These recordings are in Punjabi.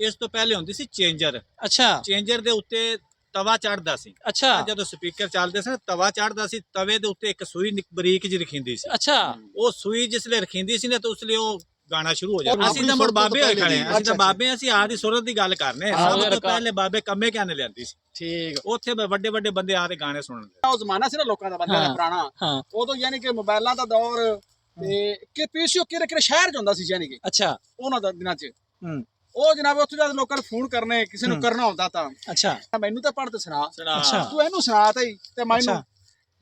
ਇਸ ਤੋਂ ਪਹਿਲੇ ਹੁੰਦੀ ਸੀ ਚੇਂਜਰ। ਅੱਛਾ ਚੇਂਜਰ ਦੇ ਉੱਤੇ ਤਵਾ ਚੜਦਾ ਸੀ। ਅੱਛਾ ਜਦੋਂ ਸਪੀਕਰ ਚੱਲਦੇ ਸੀ ਤਵਾ ਚੜਦਾ ਸੀ, ਤਵੇ ਦੇ ਉੱਤੇ ਇੱਕ ਸੂਈ ਬਰੀਕ ਜਿਹੀ ਰਖੀਂਦੀ ਸੀ। ਅੱਛਾ ਉਹ ਸੂਈ ਜਿਸਲੇ ਰਖੀਂਦੀ ਸੀ ਨਾ ਤਾਂ ਉਸਲੇ ਉਹ ਗਾਣਾ ਸ਼ੁਰੂ ਹੋ ਜਾਂਦਾ। ਅਸੀਂ ਤਾਂ ਮੁੜ ਬਾਬੇ ਹੋਏ ਖੜੇ ਆ, ਅਸੀਂ ਤਾਂ ਬਾਬੇ, ਅਸੀਂ ਆਹ ਦੀ ਸੁਰਤ ਦੀ ਗੱਲ ਕਰਨੇ। ਸਭ ਤੋਂ ਪਹਿਲੇ ਬਾਬੇ ਕੰਮੇ ਕਿਆਨੇ ਲਿਆਂਦੀ ਸੀ। ਠੀਕ ਉੱਥੇ ਵੱਡੇ ਵੱਡੇ ਬੰਦੇ ਆ ਕੇ ਗਾਣੇ ਸੁਣਦੇ। ਉਹ ਜ਼ਮਾਨਾ ਸੀ ਨਾ ਲੋਕਾਂ ਦਾ, ਬੰਦਿਆਂ ਦਾ ਪੁਰਾਣਾ। ਹਾਂ ਉਦੋਂ ਯਾਨੀ ਕਿ ਮੋਬਾਈਲਾਂ ਦਾ ਦੌਰ ਤੇ ਕਿ ਪੀਸੀਓ ਕਿਹੜੇ ਕਿਹੜੇ ਸ਼ਹਿਰ ਚ ਹੁੰਦਾ ਸੀ, ਯਾਨੀ ਕਿ ਅੱਛਾ ਉਹਨਾਂ ਦਾ ਦਿਨਾਂ ਚ ਹੂੰ ਉਹ ਜਨਾਬ ਉੱਥੇ ਜਦ ਲੋਕਾਂ ਨੂੰ ਫੋਨ ਕਰਨੇ, ਕਿਸੇ ਨੂੰ ਕਰਨਾ ਹੁੰਦਾ ਤਾਂ ਅੱਛਾ ਮੈਨੂੰ ਤਾਂ ਪੜ੍ਹ ਤੇ ਸੁਣਾ, ਅੱਛਾ ਤੂੰ ਇਹਨੂੰ ਸੁਣਾ ਤੇ ਮੈਨੂੰ ਅੱਛਾ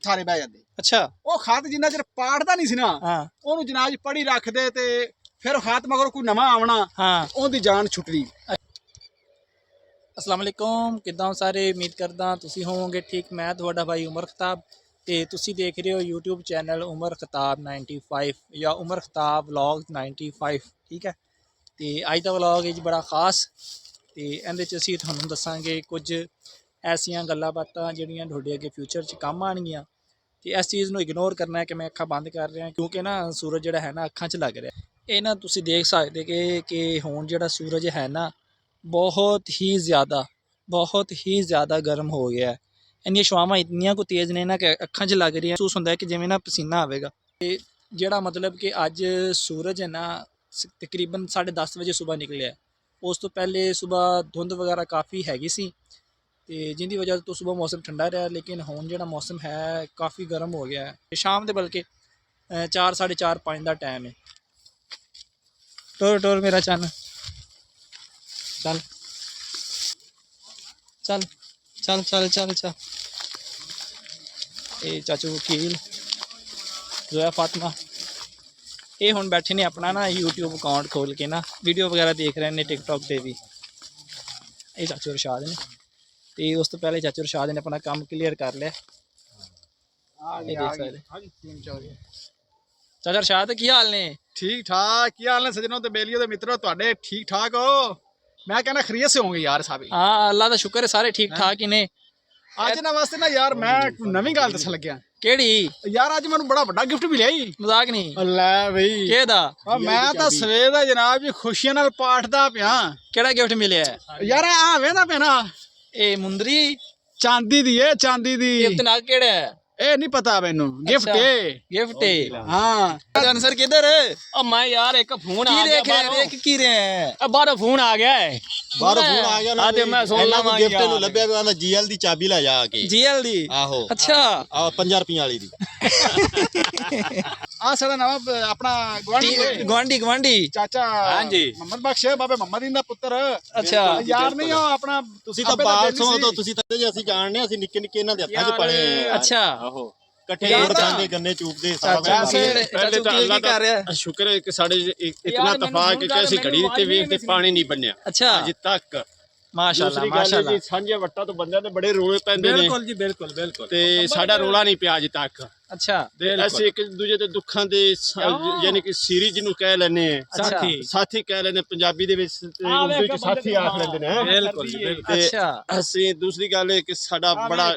ਸਾਰੇ ਬਹਿ ਜਾਂਦੇ। ਅੱਛਾ ਉਹ ਖਤ ਜਿੰਨਾ ਚਿਰ ਪਾੜਦਾ ਨਹੀਂ ਸੀ ਨਾ, ਹਾਂ ਉਹਨੂੰ ਜਨਾਬ ਪੜ੍ਹੀ ਰੱਖਦੇ ਤੇ ਫਿਰ ਉਹ ਖਤ ਮਗਰ ਕੋਈ ਨਵਾਂ ਆਉਣਾ, ਹਾਂ ਉਹਦੀ ਜਾਨ ਛੁੱਟਣੀ। अस्सलाम वालेकुम, किद्दां सारे? उम्मीद करदा तुसी होवोगे ठीक। मैं तुहाडा भाई उमर खताब ते तुसी देख रहे हो यूट्यूब चैनल उमर खताब 95 या उमर खताब व्लॉग 95। ठीक है, तो अज का व्लॉग है जी बड़ा खास। तो इहदे च असीं तुहानूं दस्सांगे कुछ ऐसियां गल्लां बातां जिहड़ियां तुहाडे अगे फ्यूचर च कम्म आउणगीਆਂ। तो इस चीज़ नूं इग्नोर करना है कि मैं अखां बंद कर रहा, क्योंकि ना सूरज जिहड़ा है ना अखां च लग रहा। ये ना तुसी देख सकते कि हुण जिहड़ा सूरज है ना बहुत ही ज़्यादा गर्म हो गया है। इन्नियां छुआवां इतनियां को तेज़ ने ना कि अखां च लग रही। महसूस होंदा है कि जिवें ना पसीना आवेगा। ते जिहड़ा मतलब कि अज सूरज है ना तकरीबन 10:30 बजे सुबह निकलिया। उस तो पहले सुबह धुंध वगैरह काफ़ी हैगी सी, ते जिंदी वजह तो सुबह मौसम ठंडा रहा। लेकिन हुण जिहड़ा मौसम है काफ़ी गर्म हो गया है। शाम दे बल्कि 4, 4:30, 5 का टाइम है। टोर मेरा चन चल चल चल चल चल चल। ये चाचू वकील जोया फातिमा ये हुण बैठे ने अपना ना यूट्यूब अकाउंट खोल के ना वीडियो वगैरह देख रहे हैं टिकटॉक पे भी। ये चाचू रशाद ने, तो उस तो पहले चाचू रशाद ने अपना काम क्लीयर कर लिया। ये देख सकते चाचा रशाद की हाल ने? ठीक ठाक, की हाल ने सजनों ते बेलियों ते मित्रों, तुहाडे ठीक ठाक हो? मैं कहना खरीत से होंगे यार साहब। हाँ अल्लाह का शुक्र है सारे ठीक ठाक ही ने। ਅੱਜ ਨਾ ਵਾਸਤੇ ਨਾ ਯਾਰ ਮੈਂ ਨਵੀਂ ਗੱਲ ਦੱਸਣ ਲੱਗਿਆ केड़ी ਯਾਰ। ਅੱਜ ਮੈਨੂੰ ਬੜਾ ਵੱਡਾ ਗਿਫਟ ਮਿਲਿਆ ਹੀ। मजाक नहीं ਲੈ ਬਈ केदा ਮੈਂ ਤਾਂ ਸਵੇਰ ਦਾ ਜਨਾਬ ਜੀ ਖੁਸ਼ੀਆਂ ਨਾਲ ਪਾਠਦਾ ਪਿਆ केड़ा गिफ्ट मिले है? ਯਾਰ। ਆ ਵੇਂਦਾ ਪੈਣਾ ए मुंदरी ਚਾਂਦੀ ਦੀ ਏ, ਚਾਂਦੀ ਦੀ। गिफ्ट ना केड़ा है? ਇਹ ਨਹੀਂ ਪਤਾ ਮੈਨੂੰ ਗਿਫਟ ਏ। गिफ्ट है ਹਾਂ आंसर किधर ओ मैं यार एक फोन आ की गया देख रहे देख की रहे हैं? बाहरों फोन आ गया है। ਬਾਹਰੋਂ ਫੋਨ ਆ ਗਿਆ ਨਾ ਆ ਤੇ ਮੈਂ ਸੁਣ ਲਵਾਂ ਗਿਫਟ ਯਾਰ। ਨੂੰ ਲੱਭਿਆ ਵੀ ਜੀਐਲ ਦੀ ਚਾਬੀ ਲੈ ਜਾ ਕੇ। जीएल दी? ਆਹੋ अच्छा ਆ 50 ਰੁਪਈਆਂ ਵਾਲੀ ਦੀ। ਆ ਸਾਡਾ ਨਵਾਂ ਆਪਣਾ ਗਵਾਂਢੀ गवांडी गवांडी ਚਾਚਾ ਹਾਂਜੀ। ਮੁਹੰਮਦ ਬਖਸ਼ ਬਾਬੇ ਮੁਹੰਮਦ ਦਾ ਪੁੱਤਰ। अच्छा ਯਾਰ ਨਹੀਂ ਉਹ ਆਪਣਾ ਤੁਸੀਂ ਤਾਂ ਆਪੇ ਤਾਂ ਬਾਲ ਦਿਲ ਸੋ ਸੀ। ਤੋਂ ਤੁਸੀਂ ਤਾਂ ਜੇ ਅਸੀਂ ਜਾਣਨੇ ਅਸੀਂ ਨਿੱਕੇ ਨਿੱਕੇ ਇਹਨਾਂ ਦੇ ਹੱਥਾਂ 'ਚ ਪੜੇ अच्छा ਆਹੋ ਇਕੱਠੇ ਯਾਰ ਗੁੜ ਖਾਂਦੇ ਗੰਨੇ ਚੂਪਦੇ ਸਾਰਾ चाचू ਕੁਛ। चाचू की कर रहा है? शुक्र है कि साढ़े इतना यार, तफाक मैंने कि असी घड़ी मैंने ते वेख ते पानी नहीं बनया अच्छा अज तक। माशाल्लाह दूसरी गल माशाल्लाह जी सांझे वट्टा तो बंदे ते बड़े रोले पैंदे ने ਬਿਲਕੁਲ ਜੀ, ਬਿਲकुल ਬਿਲकुल। ते साडा रोला नहीं पिया अज तक। अच्छा ते ਅਸੀਂ ਇੱਕ ਦੂਜੇ ਦੇ ਦੁੱਖਾਂ ਦੇ ਯਾਨੀ ਕਿ ਸੀਰੀ ਜਿਹਨੂੰ ਕਹਿ ਲੈਨੇ अच्छा ਸਾਥੀ ਕਹਿ ਲੈਨੇ ਪੰਜਾਬੀ ਦੇ ਵਿੱਚ ਤੇ ਉਰਦੂ ਚ ਸਾਥੀ ਆਖ ਲੈਂਦੇ ਨੇ। ਬਿਲਕੁਲ ਜੀ, ਬਿਲਕੁਲ। ਤੇ अच्छा ਅਸੀਂ ਦੂਸਰੀ ਗੱਲ ਇਹ ਕਿ ਸਾਡਾ ਬੜਾ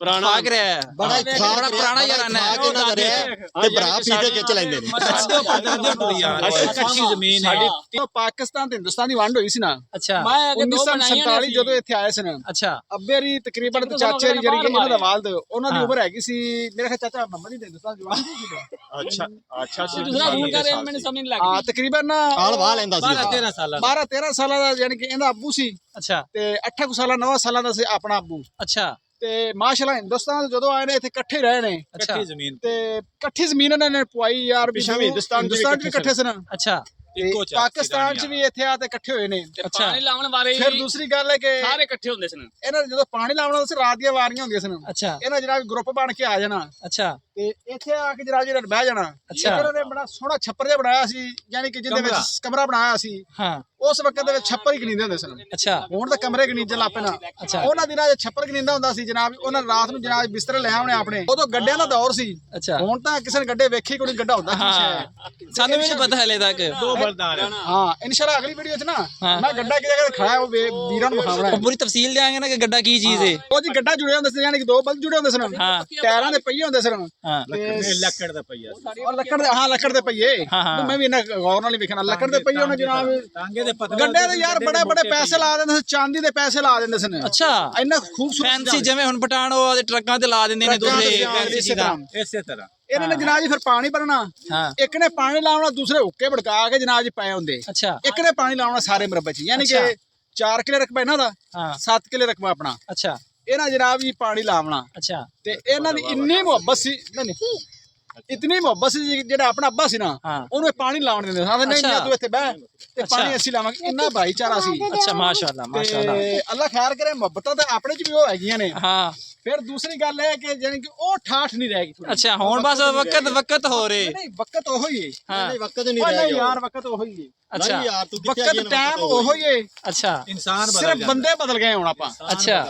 ਪੁਰਾਣਾ भाग रहा है ਬੜਾ बड़ा पुराना याराना है। ਇਹਨਾਂ ਦਾ ਰਿਹਾ ਤੇ ਭਰਾ ਪੀ ਕੇ ਖਿੱਚ ਲੈਂਦੇ ਨੇ। ਸਾਡੇ ਪਰਦੇ ਟੁਰੀ ਆ ਕੱਚੀ ਜ਼ਮੀਨ ਹੈ। ਸਾਡੀ ਪਾਕਿਸਤਾਨ ਤੇ ਹਿੰਦੁਸਤਾਨ ਦੀ ਵੰਡ ਹੋਈ ਸੀ ਨਾ, अच्छा ਮੈਂ 1947 ਜਦੋਂ ਇੱਥੇ ਆਏ ਸਨ। अच्छा ਅੱਬੇ ਰੀ ਤਕਰੀਬਨ ਚਾਚੇ ਦੀ ਜਿਹੜੀ ਕਿ ਇਹਨਾਂ ਦਾ ਵਾਲਦ, ਉਹਨਾਂ ਦੀ ਉਮਰ ਹੈਗੀ ਸੀ ਮੇਰੇ ਖਿਆਲ ਚਾਚਾ ਮੁਹੰਮਦ ਹੀ ਦੇ ਹਿੰਦੁਸਤਾਨ ਦੀ ਵੰਡ ਸੀ। ਅੱਛਾ ਅੱਛਾ ਸੀ दूसरा फोन कर मैंने समझ नहीं ਹਾਂ ਤਕਰੀਬਨ ਆਲ ਵਾਹ ਲੈਂਦਾ ਸੀ। 12-13 ਸਾਲਾਂ 12-13 ਸਾਲਾਂ ਦਾ ਯਾਨੀ ਕਿ ਇਹਦਾ ਅੱਬੂ ਸੀ, अच्छा ਤੇ 8 ਸਾਲਾਂ 9 ਸਾਲਾਂ ਦਾ ਸੀ ਆਪਣਾ ਅੱਬੂ। अच्छा ਤੇ ਮਾਸ਼ਾਅੱਲਾ ਹਿੰਦੁਸਤਾਨ ਜਦੋਂ ਆਏ ਨੇ ਇੱਥੇ ਇਕੱਠੇ ਰਹੇ ਨੇ, अच्छा ਕੱਚੀ ਜ਼ਮੀਨ ਤੇ ਇਕੱਠੀ ਜ਼ਮੀਨ ਇਹਨਾਂ ਨੇ ਪਵਾਈ ਯਾਰ। ਵੀ ਪਿੱਛੇ ਵੀ ਹਿੰਦੁਸਤਾਨ 'ਚ ਵੀ ਚ ਵੀ ਇਕੱਠੇ ਸਨ, अच्छा ਤੇ ਇੱਕੋ ਚਾਚੀ ਪਾਕਿਸਤਾਨ ਚ ਵੀ ਇੱਥੇ ਆ ਤੇ ਇਕੱਠੇ ਹੋਏ ਨੇ। अच्छा पानी लावन वाले ਫਿਰ ਦੂਸਰੀ ਗੱਲ ਹੈ ਕਿ सारे इकट्ठे होंदे सन। ਇਹਨਾਂ ਨੇ ਜਦੋਂ ਪਾਣੀ ਲਾਉਣਾ ਸੀ ਰਾਤ ਦੀਆਂ ਵਾਰੀਆਂ ਹੁੰਦੀਆਂ ਸਨ। अच्छा ਇਹਨਾਂ ਜਨਾਬ ਗਰੁੱਪ ਬਣ ਕੇ ਆ ਜਾਣਾ अच्छा ਤੇ ਇੱਥੇ ਆ ਕੇ ਜਨਾਬ ਜਿਹੜਾ ਬਹਿ ਜਾਣਾ। ਅੱਛਾ। ਇਹਨਾਂ ਨੇ ਬੜਾ ਸੋਹਣਾ ਛੱਪਰ ਜਿਹਾ ਬਣਾਇਆ ਸੀ, ਯਾਨੀ ਕਿ ਜਿਹਦੇ ਵਿੱਚ ਕਮਰਾ ਬਣਾਇਆ ਸੀ। हाँ ਉਸ ਵਕਤ ਦੇ ਵਿੱਚ ਛੱਪਰ ਹੀ ਗਨੀਂਦੇ ਹੁੰਦੇ ਸਨ। अच्छा ਹੁਣ ਤਾਂ ਕਮਰੇ ਗਨੀਜੇ ਲੱਪੇ ਨਾ। ਅੱਛਾ। ਉਹਨਾਂ ਦਿਨਾਂ 'ਚ ਛੱਪਰ ਗਨੀਂਦਾ ਹੁੰਦਾ ਸੀ ਜਨਾਬ। ਉਹਨਾਂ ਰਾਤ ਨੂੰ ਜਨਾਬ ਬਿਸਤਰੇ ਲੈ ਆਉਣੇ ਆਪਣੇ। ਉਦੋਂ ਗੱਡਿਆਂ ਦਾ ਦੌਰ ਸੀ। अच्छा ਹੁਣ ਤਾਂ ਕਿਸੇ ਨੇ ਗੱਡੇ ਵੇਖੇ ਕੋਈ ਗੱਡਾ ਹੁੰਦਾ ਕੀ हाँ ਹੈ। सानू भी नहीं पता हले तक। ਦੋ ਹਵਲਦਾਰ ਹੈ। ਹਾਂ ਇਨਸ਼ਾਅੱਲਾ ਅਗਲੀ ਵੀਡੀਓ 'ਚ ਨਾ ਮੈਂ ਗੱਡਾ ਕਿਹਦੇ ਕੋਲ ਖੜਾ ਉਹ ਵੀਰਾਂ ਨੂੰ ਵਿਖਾਉਣਾ ਉਹ ਪੂਰੀ ਤਫਸੀਲ ਦੇਾਂਗੇ ਨਾ ਕਿ ਗੱਡਾ ਕੀ ਚੀਜ਼ ਹੈ। ਉਹ ਜੀ ਗੱਡਾ ਜੁੜਿਆ ਹੁੰਦਾ ਸੀ ਯਾਨੀ ਕਿ ਦੋ ਬਲਦ ਜੁੜੇ ਹੁੰਦੇ ਸਨ ਟਾਇਰਾਂ ਦੇ ਪਹੀਏ ਹੁੰਦੇ ਸਨ ਹਾਂ ਲੱਕੜ ਦਾ ਪਈਆ ਔਰ ਲੱਕੜ ਦੇ ਪਹੀਏ ਮੈਂ ਵੀ ਇਹਨਾਂ ਗੌਰ ਨਾਲ ਹੀ ਵੇਖਣਾ ਲੱਕੜ ਦੇ ਪਹੀਏ ਉਹਨਾਂ ਜਨਾਬ ਟਾਂਗੇ ਦੇ ਪਤਲੇ ਗੱਡੇ ਦੇ ਯਾਰ ਬੜੇ ਬੜੇ ਪੈਸੇ ਲਾ ਦਿੰਦੇ ਸੀ ਚਾਂਦੀ ਦੇ ਪੈਸੇ ਲਾ ਦਿੰਦੇ ਸਨ ਅੱਛਾ ਇੰਨਾ ਖੂਬਸੂਰਤ ਫੈਂਸੀ ਜਿਵੇਂ ਹੁਣ ਪਟਾਣੋ ਦੇ ਟਰੱਕਾਂ ਤੇ ਲਾ ਦਿੰਦੇ ਨੇ ਦੂਸਰੇ ਫੈਂਸੀ ਚੀਜ਼ਾਂ। ਇਸੇ ਤਰ੍ਹਾਂ ਇਹਨਾਂ ਨੇ ਜਨਾਬ ਜੀ ਫਿਰ ਪਾਣੀ ਭਰਨਾ ਹਾਂ ਇੱਕ ਨੇ ਪਾਣੀ ਲਾਉਣਾ ਦੂਸਰੇ ਹੁੱਕੇ ਭੜਕਾ ਕੇ ਜਨਾਬ ਜੀ ਪਏ ਹੁੰਦੇ ਅੱਛਾ ਇੱਕ ਨੇ ਪਾਣੀ ਲਾਉਣਾ ਸਾਰੇ ਮੁਰੱਬੇ 'ਚ ਯਾਨੀ ਕਿ 4 ਕਿਲੇ ਰਕਬਾ ਇਹਨਾਂ ਦਾ ਹਾਂ 7 ਕਿਲੇ ਰਕਬਾ ਆਪਣਾ ਅੱਛਾ ਇਹਨਾਂ ਜਨਾਬ ਜੀ ਪਾਣੀ ਲਾਉਣਾ ਅੱਛਾ ਤੇ ਇਹਨਾਂ ਦੀ ਇੰਨੀ ਮੁਹੱਬਤ ਸੀ ਨਹੀਂ ਇਤਨੀ ਮੁਹੱਬਤ ਸੀ ਜੀ, ਜਿਹੜਾ ਆਪਣਾ ਅੱਬਾ ਸੀ ਨਾ ਹਾਂ ਉਹਨੂੰ ਇਹ ਪਾਣੀ ਲਾਉਣ ਦਿੰਦੇ ਸੀ ਨਹੀਂ ਅੱਛਾ। ਤੂੰ ਇੱਥੇ ਬਹਿ ਤੇ ਪਾਣੀ ਅਸੀਂ ਲਾਵਾਂਗੇ ਇੰਨਾ ਭਾਈਚਾਰਾ ਸੀ ਅੱਛਾ ਮਾਸ਼ਾਅੱਲਾ ਮਾਸ਼ਾਅੱਲਾ ਤੇ ਅੱਲਾ ਖੈਰ ਕਰੇ ਮੁਹੱਬਤਾਂ ਤਾਂ ਆਪਣੇ 'ਚ ਵੀ ਉਹ ਹੈਗੀਆਂ ਨੇ ਹਾਂ ਫਿਰ ਦੂਸਰੀ ਗੱਲ ਇਹ ਕਿ ਜਾਨੀ ਕਿ ਉਹ ਠਾਠ ਨਹੀਂ ਰਹਿ ਗਈ ਥੋੜ੍ਹੀ। ਅੱਛਾ ਹੁਣ ਬਸ ਵਕਤ ਹੋ ਰਹੇ ਨਹੀਂ ਵਕਤ ਉਹੋ ਹੀ ਹੈ ਹਾਂ ਨਹੀਂ ਵਕਤ ਨਹੀਂ ਉਹ ਰਹਿ ਨਹੀਂ ਗਿਆ ਯਾਰ ਵਕਤ ਉਹੋ ਹੀ ਹੈ ਅੱਛਾ ਨਹੀਂ ਯਾਰ ਤੂੰ ਕਿੱਥੇ ਆ ਵਕਤ ਟਾਈਮ ਉਹੋ ਹੀ ਹੈ ਅੱਛਾ ਇਨਸਾਨ ਬਦਲ ਸਿਰਫ ਜਾਂਦਾ ਬੰਦੇ ਬਦਲ ਗਏ ਹੁਣ ਆਪਾਂ ਅੱਛਾ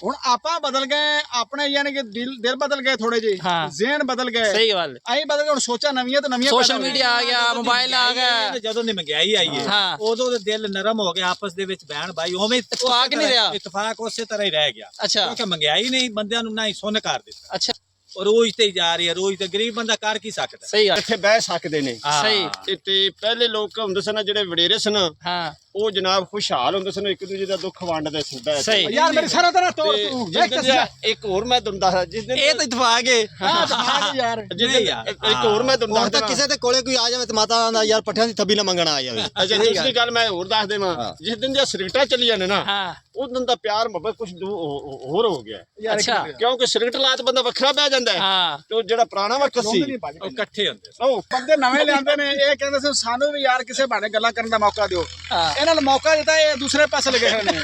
ਹੁਣ ਆਪਾਂ ਬਦਲ ਗਏ ਆਪਣੇ ਯਾਨੀ ਕਿ ਦਿਲ ਬਦਲ ਗਏ ਥੋੜੇ ਜਿਹੇ ਹਾਂ। ਜ਼ਿਹਨ ਬਦਲ ਗਏ ਸਹੀ ਗੱਲ ਐਂ ਬਦਲ ਗਏ ਹੁਣ ਸੋਚਾਂ ਨਵੀਆਂ ਤੇ ਨਵੀਆਂ ਸੋਸ਼ਲ ਪੈਦਾ ਹੋ ਮੀਡੀਆ ਆ ਗਿਆ ਮੋਬਾਈਲ ਆ ਗਿਆ ਤੇ ਜਦੋਂ ਦੀ ਮਹਿੰਗਾਈ ਆਈ ਹੈ ਹਾਂ। ਉਦੋਂ ਦੇ ਦਿਲ ਨਰਮ ਹੋ ਗਿਆ ਆਪਸ ਦੇ ਵਿੱਚ ਬਹਿਣ ਭਾਈ ਉਵੇਂ ਇਤਫਾਕ ਨਹੀਂ ਰਿਹਾ। ਇਤਫਾਕ ਉਸੇ ਤਰ੍ਹਾਂ ਹੀ ਰਹਿ ਗਿਆ ਅੱਛਾ ਕਿਉਂਕਿ ਮਹਿੰਗਾਈ ਨੇ ਬੰਦਿਆਂ ਨੂੰ ਨਾ ਹੀ ਸੁੰਨ ਕਰ ਦਿੱਤਾ ਅੱਛਾ ਔਰ ਰੋਜ਼ ਤੇ ਹੀ ਜਾ ਰਹੀ ਹੈ ਰੋਜ਼ ਤੇ ਗਰੀਬ ਬੰਦਾ ਕਰ ਕੀ ਸਕਦਾ ਸਹੀ ਗੱਲ ਇੱਥੇ ਬਹਿ ਸਕਦੇ ਨੇ ਹਾਂ। ਸਹੀ ਤੇ ਪਹਿਲੇ ਲੋਕ ਹੁੰਦੇ ਸਨ ਜਿਹੜੇ ਵਡੇਰੇ ਸਨ ਹਾਂ ਉਹ ਜਨਾਬ ਖੁਸ਼ਹਾਲ ਹੁੰਦੇ ਸਨ ਇੱਕ ਦੂਜੇ ਦਾ ਦੁੱਖ ਵੰਡਦੇ ਸਨ ਬਹਿ ਕੇ। ਸਹੀ ਯਾਰ ਮੇਰੀ ਸਾਰਾ ਤਰ੍ਹਾਂ ਤੋੜ ਤੇ ਤੂੰ ਜਿਸ ਦਿਨ ਇੱਕ ਹੋਰ ਮੈਂ ਤੁਹਾਨੂੰ ਦੱਸਦਾ ਜਿਸ ਦਿਨ ਇਹ ਤਾਂ ਇਤਫਾਕ ਹੈ ਹਾਂ ਦਿਮਾਗ ਯਾਰ ਜਿਸ ਨਹੀਂ ਦਿਨ ਯਾਰ। ਇੱਕ ਹੋਰ ਮੈਂ ਤੁਹਾਨੂੰ ਹੁਣ ਤਾਂ ਦੱਸਦਾ ਕਿਸੇ ਦੇ ਕੋਲੇ ਕੋਈ ਆ ਜਾਵੇ ਤੇ ਮਾਤਾ ਦਾ ਯਾਰ ਪੱਠਿਆਂ ਦੀ ਥੱਬੀ ਨਾ ਮੰਗਣ ਆ ਜਾਵੇ ਅੱਛਾ ਦੂਸਰੀ ਗੱਲ ਮੈਂ ਹੋਰ ਦੱਸ ਦੇਵਾਂ ਜਿਸ ਦਿਨ ਦੀਆਂ ਸਿਗਰਟਾਂ ਚੱਲੀਆਂ ਨੇ ਨਾ ਹਾਂ ਉਸ ਦਿਨ ਦਾ ਪਿਆਰ ਮੁਹੱਬਤ ਕੁਝ ਹੋਰ ਹੋ ਗਿਆ ਅੱਛਾ ਕਿਉਂਕਿ ਸਿਗਰਟ ਲਾਤ ਬੰਦਾ ਵੱਖਰਾ ਬਹਿ ਜਾਂਦਾ ਹੈ ਹਾਂ ਤੇ ਉਹ ਜਿਹੜਾ ਪੁਰਾਣਾ ਵਕਤ ਸੀ ਉਹ ਇਕੱਠੇ ਹੁੰਦੇ ਸੀ। ਉਹ ਬੰਦੇ ਨਵੇਂ ਲਿਆਂਦੇ ਨੇ ਇਹ ਕਹਿੰਦੇ ਸੀ ਸਾਨੂੰ ਵੀ ਯਾਰ ਕਿਸੇ ਬਾਰੇ ਗੱਲਾਂ ਕਰਨ ਦਾ ਮੌਕਾ ਦਿਓ ਹਾਂ ਇਹਨਾਂ ਨੂੰ ਮੌਕਾ ਦਿੱਤਾ ਇਹ ਦੂਸਰੇ ਪਾਸੇ ਲੱਗੇ ਹੋਏ ਨੇ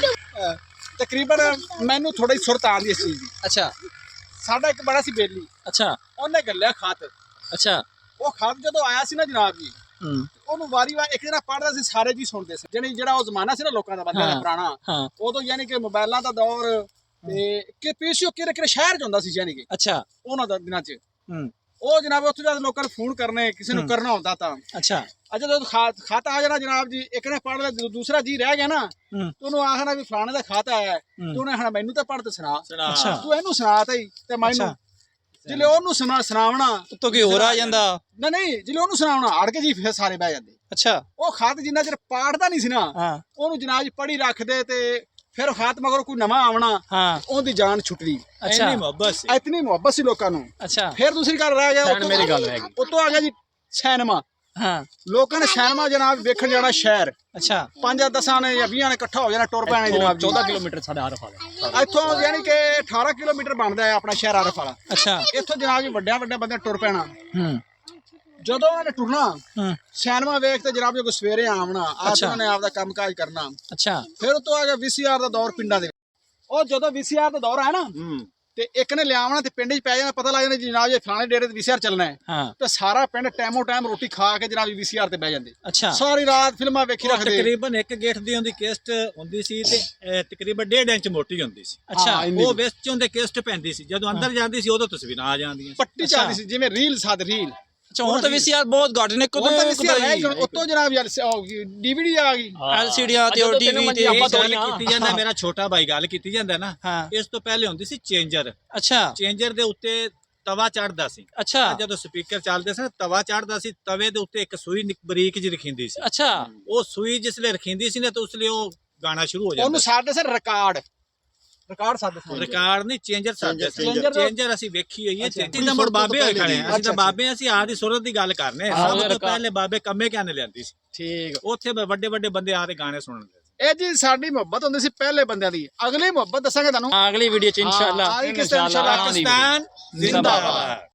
ਤਕਰੀਬਨ ਮੈਨੂੰ ਥੋੜੀ ਸੁਰਤ ਆਉਂਦੀ ਇਸ ਚੀਜ਼ ਦੀ ਅੱਛਾ ਸਾਡਾ ਇੱਕ ਬੜਾ ਸੀ ਬੇਲੀ ਅੱਛਾ ਉਹਨੇ ਗੱਲਿਆ ਖਾਤ ਅੱਛਾ ਉਹ ਖਾਤ ਜਦੋਂ ਆਇਆ ਸੀ ਨਾ ਜਨਾਬ ਜੀ ਹੂੰ ਉਹਨੂੰ ਵਾਰੀ ਇੱਕ ਜਣਾ ਪੜਦਾ ਸੀ ਸਾਰੇ ਜੀ ਸੁਣਦੇ ਸੀ ਜਿਹੜਾ ਉਹ ਜ਼ਮਾਨਾ ਸੀ ਨਾ ਲੋਕਾਂ ਦਾ ਬੰਦਾ ਦਾ ਪੁਰਾਣਾ ਹਾਂ ਉਦੋਂ ਯਾਨੀ ਕਿ ਮੋਬਾਈਲਾਂ ਦਾ ਦੌਰ ਤੇ ਕਿ ਪੀਸੀਓ ਕਿਹੜੇ ਸ਼ਹਿਰ 'ਚ ਹੁੰਦਾ ਸੀ ਯਾਨੀ ਕਿ ਅੱਛਾ ਉਹਨਾਂ ਦਾ ਦਿਨਾਂ 'ਚ ਹੂੰ ਉਹ ਜਨਾਬ ਉੱਥੇ ਜਦ ਲੋਕਾਂ ਨੂੰ ਫੋਨ ਕਰਨੇ ਕਿਸੇ ਨੂੰ ਕਰਨਾ ਹੁੰਦਾ ਤਾਂ ਅੱਛਾ ਜਦੋਂ ਖਾਤਾ ਆ ਜਾਣਾ ਜਨਾਬ ਜੀ ਇੱਕ ਨੇ ਪੜ੍ਹ ਲਿਆ ਦੂਸਰਾ ਜੀ ਰਹਿ ਗਿਆ ਨਾ ਹੂੰ ਤੂੰ ਉਹਨੂੰ ਆਖਣਾ ਵੀ ਫਲਾਣੇ ਦਾ ਖਾਤਾ ਹੈ ਤੂੰ ਉਹਨੇ ਆਖਣਾ ਮੈਨੂੰ ਤਾਂ ਪੜ੍ਹ ਤੇ ਸੁਣਾ ਅੱਛਾ ਤੂੰ ਇਹਨੂੰ ਸੁਣਾ ਤਾ ਤੇ ਮੈਨੂੰ ਜਿਲੇ ਉਹਨੂੰ ਸੁਣਾਵਣਾ ਉੱਤੋਂ ਕੀ ਹੋਰ ਆ ਜਾਂਦਾ ਨਹੀਂ ਜਿਲੇ ਉਹਨੂੰ ਸੁਣਾਵਣਾ ਅੜ ਕੇ ਜੀ ਫਿਰ ਸਾਰੇ ਬਹਿ ਜਾਂਦੇ ਅੱਛਾ ਉਹ ਖਾਤ ਜਿੰਨਾ ਚਿਰ ਪਾੜਦਾ ਨਹੀਂ ਸੀ ਨਾ ਹਾਂ ਉਹਨੂੰ ਜਨਾਬ ਜੀ ਪੜ੍ਹੀ ਰੱਖਦੇ ਤੇ ਫਿਰ ਖਾਤ ਮਗਰ ਕੋਈ ਨਵਾਂ ਆਵਣਾ ਹਾਂ ਉਹਦੀ ਜਾਨ ਛੁੱਟਦੀ ਅੱਛਾ ਇੰਨੀ ਮੁਹੱਬਤ ਸੀ ਇਤਨੀ ਮੁਹੱਬਤ ਸੀ ਲੋਕਾਂ ਨੂੰ ਅੱਛਾ ਫਿਰ ਦੂਸਰੀ ਗੱਲ ਰਹਿ ਗਿਆ ਮੇਰੀ ਗੱਲ ਰਹਿ ਗਈ ਉਤੋਂ ਆ ਗਿਆ ਜੀ ਸਿਨੇਮਾ ਹਾਂ ਲੋਕਾਂ ਨੇ ਸਿਨੇਮਾ ਜਨਾਬ ਵੇਖਣ ਜਾਣਾ ਸ਼ਹਿਰ ਅੱਛਾ 5-10 ਨੇ ਜਾਂ 20 ਨੇ ਇਕੱਠਾ ਹੋ ਜਾਣਾ ਟੁਰ ਪੈਣਾ ਜਨਾਬ ਜੀ 14 ਕਿਲੋਮੀਟਰ ਸਾਡੇ ਆਰਫ ਵਾਲਾ ਇੱਥੋਂ ਯਾਨੀ ਕਿ 18 ਕਿਲੋਮੀਟਰ ਬਣਦਾ ਹੈ ਆਪਣਾ ਸ਼ਹਿਰ ਆਰਫ ਵਾਲਾ ਅੱਛਾ ਇੱਥੋਂ ਜਨਾਬ ਜੀ ਵੱਡੇ ਬੰਦੇ ਟੁਰ ਪੈਣਾ ਹੂੰ ਜਦੋਂ ਉਹਨਾਂ ਨੇ ਟੁਰਨਾ ਹੂੰ ਸਿਨੇਮਾ ਵੇਖ ਤੇ ਜਨਾਬ ਜੀ ਸਵੇਰੇ ਆਵਣਾ ਉਹਨਾਂ ਨੇ ਆਪਦਾ ਕੰਮਕਾਜ ਕਰਨਾ ਅੱਛਾ ਫਿਰ ਉਤੋਂ ਆ ਗਿਆ ਵੀਸੀਆਰ ਦਾ ਦੌਰ ਪਿੰਡਾਂ ਦੇ ਉਹ ਜਦੋਂ ਵੀਸੀਆਰ ਦਾ ਦੌਰ ਆਇਆ ਨਾ ਤੇ ਇੱਕ ਨੇ ਲਿਆਵਣਾ ਤੇ ਪਿੰਡ 'ਚ ਪੈ ਜਾਣਾ ਪਤਾ ਲੱਗ ਜਾਣਾ ਜਨਾਬ ਜੀ ਫਲਾਣੇ ਡੇਰੇ ਤੇ ਵੀਸੀਆਰ ਚੱਲਣਾ ਹੈ ਹਾਂ ਤੇ ਸਾਰਾ ਪਿੰਡ ਟਾਈਮੋ ਟਾਈਮ ਰੋਟੀ ਖਾ ਕੇ ਜਨਾਬ ਜੀ ਵੀਸੀਆਰ ਤੇ ਬਹਿ ਜਾਂਦੇ ਅੱਛਾ ਸਾਰੀ ਰਾਤ ਫਿਲਮਾਂ ਵੇਖੀ ਉਹ ਰੱਖਦੇ ਤਕਰੀਬਨ 1 ਗੇਟ ਦੀ ਉਹਦੀ ਕਿਸ਼ਤ ਹੁੰਦੀ ਸੀ ਤੇ ਤਕਰੀਬਨ 1.5 ਇੰਚ ਮੋਟੀ ਹੁੰਦੀ ਸੀ ਅੱਛਾ ਉਹ ਵਿੱਚੋਂ ਦੇ ਕਿਸ਼ਤ ਪੈਂਦੀ ਸੀ ਜਦੋਂ ਅੰਦਰ ਜਾਂਦੀ ਸੀ ਉਦੋਂ ਤਸਵੀਰਾਂ ਆ ਜਾਂਦੀਆਂ ਪੱਟੀ ਚੱਲਦੀ ਸੀ ਜਿਵੇਂ ਰੀਲ ਸਾਦ ਰੀਲ ਅੱਛਾ ਹੁਣ ਤਾਂ ਵੀਸੀਆਰ ਬਹੁਤ ਘੱਟ ਨੇ ਉਹ ਤਾਂ ਵੀਸੀਆਰ ਰਹਿ ਗਈ ਉੱਤੋਂ ਜਨਾਬ ਯਾਰ ਡੀਵੀਡੀ ਆ ਗਈ ਐਲਸੀਡੀਆਂ ਤੇ ਉਹ ਟੀਵੀ ਤੇ ਇਹ ਗੱਲ ਕੀਤੀ ਜਾਂਦਾ ਮੇਰਾ ਛੋਟਾ ਭਾਈ ਗੱਲ ਕੀਤੀ ਜਾਂਦਾ ਨਾ ਹਾਂ ਇਸ ਤੋਂ ਪਹਿਲੇ ਹੁੰਦੀ ਸੀ ਚੇਂਜਰ ਅੱਛਾ ਚੇਂਜਰ ਦੇ ਉੱਤੇ ਤਵਾ ਚੜਦਾ ਸੀ ਅੱਛਾ ਜਦੋਂ ਸਪੀਕਰ ਚੱਲਦੇ ਸਨ ਤਵਾ ਚੜਦਾ ਸੀ ਤਵੇ ਦੇ ਉੱਤੇ ਇੱਕ ਸੂਈ ਬਰੀਕ ਜਿਹੀ ਰਖੀਂਦੀ ਸੀ ਅੱਛਾ ਉਹ ਸੂਈ ਜਿਸਲੇ ਰਖੀਂਦੀ ਸੀ ਨਾ ਤਾਂ ਉਸ ਲਈ ਉਹ ਗਾਣਾ ਸ਼ੁਰੂ ਹੋ ਜਾਂਦਾ ਉਹਨੂੰ ਸਾਡੇ ਸਰ ਰਿਕਾਰਡ ਸਾਡੇ ਸੀ ਰਿਕਾਰਡ ਨਹੀਂ ਚੇਂਜਰ ਸਾਡੇ ਚੇਂਜਰ ਚੇਂਜਰ ਅਸੀਂ ਵੇਖੀ ਹੋਈ ਹੈ ਚੇਂਜਰ ਦਾ ਮੁੜ ਬਾਬੇ ਹੋਏ ਖੜੇ ਆ ਅਸੀਂ ਤਾਂ ਬਾਬੇ ਅਸੀਂ ਆਦੀ ਸੁਰਤ ਦੀ ਗੱਲ ਕਰਨੇ ਸਭ ਤੋਂ ਪਹਿਲੇ ਬਾਬੇ ਕੰਮੇ ਕਿਆਨੇ ਲਿਆਂਦੀ ਸੀ ਠੀਕ ਉੱਥੇ ਵੱਡੇ ਵੱਡੇ ਬੰਦੇ ਆ ਕੇ ਗਾਣੇ ਸੁਣਦੇ ਇਹ ਜੀ ਸਾਡੀ ਮੁਹੱਬਤ ਹੁੰਦੀ ਸੀ ਪਹਿਲੇ ਬੰਦਿਆਂ ਦੀ ਅਗਲੀ ਮੁਹੱਬਤ ਦੱਸਾਂਗੇ ਤੁਹਾਨੂੰ ਅਗਲੀ ਵੀਡੀਓ ਚ ਇਨਸ਼ਾਅੱਲਾ ਆਹ ਕਿਸ ਤਰ੍ਹਾਂ ਇਨਸ਼ਾਅੱਲਾ ਪਾਕਿਸਤਾਨ ਜ਼ਿੰਦਾਬਾਦ